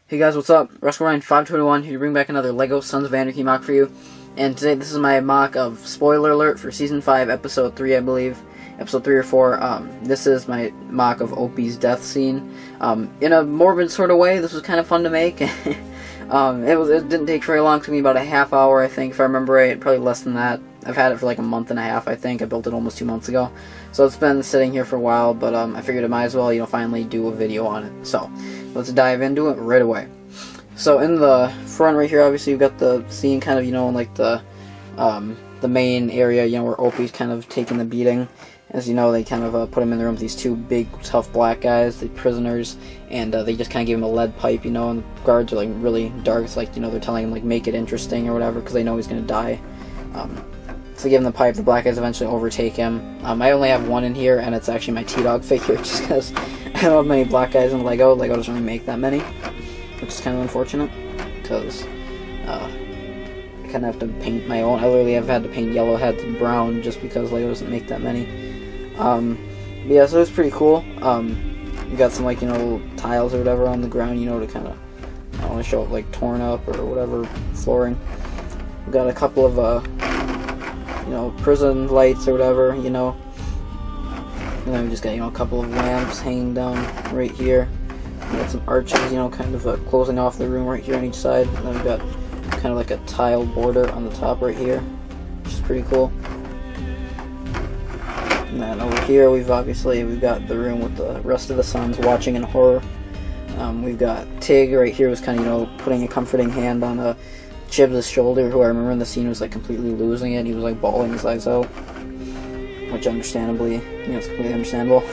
Hey guys, what's up? Ryan521 here to bring back another LEGO Sons of Anarchy mock for you. And today this is my mock of, spoiler alert, for Season 5, Episode 3, I believe. Episode 3 or 4. This is my mock of Opie's death scene. In a morbid sort of way, this was kind of fun to make. It didn't take very long. It took me about a half hour, I think, if I remember right. Probably less than that. I've had it for like a month and a half, I think. I built it almost 2 months ago. So it's been sitting here for a while, but I figured I might as well, finally do a video on it. So, let's dive into it right away. So in the front right here, obviously you've got the scene kind of, in like the main area, where Opie's kind of taking the beating. As you know, they kind of put him in the room with these two big, tough black guys, the prisoners, and they just kind of give him a lead pipe, and the guards are like really dark. It's like, they're telling him like make it interesting or whatever, because they know he's gonna die. So they give him the pipe. The black guys eventually overtake him. I only have one in here, and it's actually my T-Dog figure, just because I don't have many black guys in LEGO. LEGO doesn't really make that many, which is kind of unfortunate, because I kind of have to paint my own. I literally have had to paint yellow heads and brown just because LEGO doesn't make that many. But yeah, so it's pretty cool. You got some like little tiles or whatever on the ground, to kind of, I don't want to show it like torn up or whatever flooring. We got a couple of prison lights or whatever, and then we just got a couple of lamps hanging down right here. We got some arches, kind of closing off the room right here on each side. And then we've got kind of like a tile border on the top right here, which is pretty cool. And then over here we've got the room with the rest of the sons watching in horror. We've got Tig right here was kind of, putting a comforting hand on Chibs' shoulder, who I remember in the scene was like completely losing it. He was like bawling his eyes out, which understandably, it's completely understandable.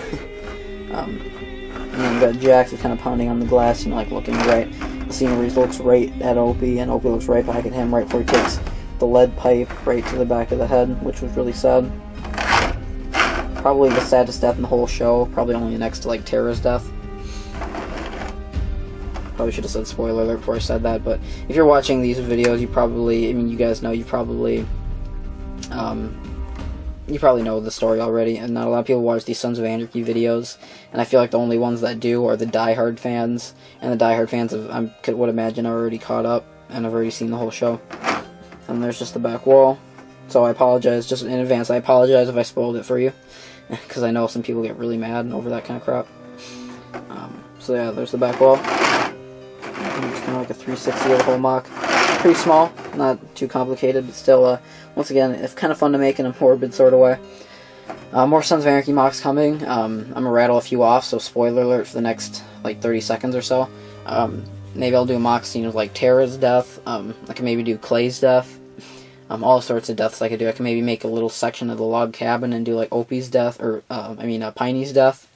And then we've got Jax kind of pounding on the glass, like looking right. The scene where he looks right at Opie, and Opie looks right back at him right before he takes the lead pipe right to the back of the head, which was really sad. Probably the saddest death in the whole show, probably only next to like Tara's death. Probably should have said spoiler alert before I said that, but if you're watching these videos, you probably, you guys know, you probably know the story already, and not a lot of people watch these Sons of Anarchy videos, and I feel like the only ones that do are the die-hard fans, and the die-hard fans, I would imagine, are already caught up, and have already seen the whole show. And there's just the back wall, so I apologize, just in advance, I apologize if I spoiled it for you, because I know some people get really mad over that kind of crap. So yeah, there's the back wall. It's kind of like a 360 of the whole mock. Pretty small, not too complicated, but still, once again, it's kind of fun to make in a morbid sort of way. More Sons of Anarchy mocks coming. I'm going to rattle a few off, so spoiler alert for the next, like, 30 seconds or so. Maybe I'll do a mock scene of, like, Tara's death. I can maybe do Clay's death. All sorts of deaths I could do. I can maybe make a little section of the log cabin and do, like, Opie's death, or, Piney's death.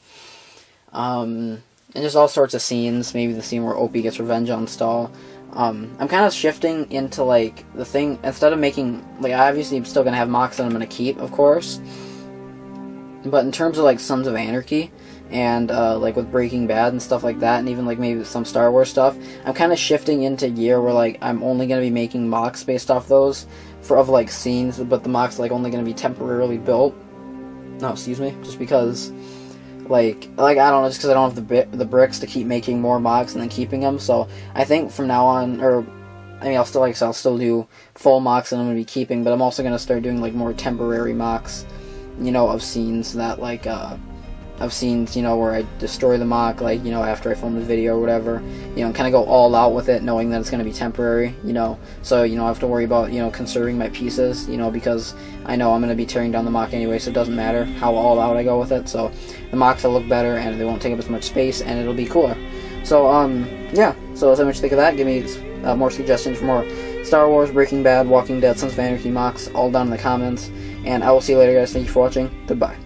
And just all sorts of scenes. Maybe the scene where Opie gets revenge on Stahl. I'm kind of shifting into, like, the thing, instead of making, like, obviously I'm still going to have mocks that I'm going to keep, of course. But in terms of, like, Sons of Anarchy, and, like, with Breaking Bad and stuff like that, and even, like, maybe some Star Wars stuff, I'm kind of shifting into gear where, like, I'm only going to be making mocks based off those, of, like, scenes, but the mocks, like, only going to be temporarily built. No, excuse me, just because... Like I don't know, just because I don't have the bricks to keep making more mocks and then keeping them. So I think from now on, I'll still do full mocks and I'm gonna be keeping, but I'm also gonna start doing like more temporary mocks, of scenes that like where I destroy the mock, like after I film the video or whatever, and kind of go all out with it, knowing that it's gonna be temporary, so I have to worry about conserving my pieces, because I know I'm gonna be tearing down the mock anyway, so it doesn't matter how all out I go with it. So the mocks will look better and they won't take up as much space and it'll be cooler. So yeah. So let me know what you think of that. Give me more suggestions for more Star Wars, Breaking Bad, Walking Dead, Sons of Anarchy mocks, all down in the comments. And I will see you later, guys. Thank you for watching. Goodbye.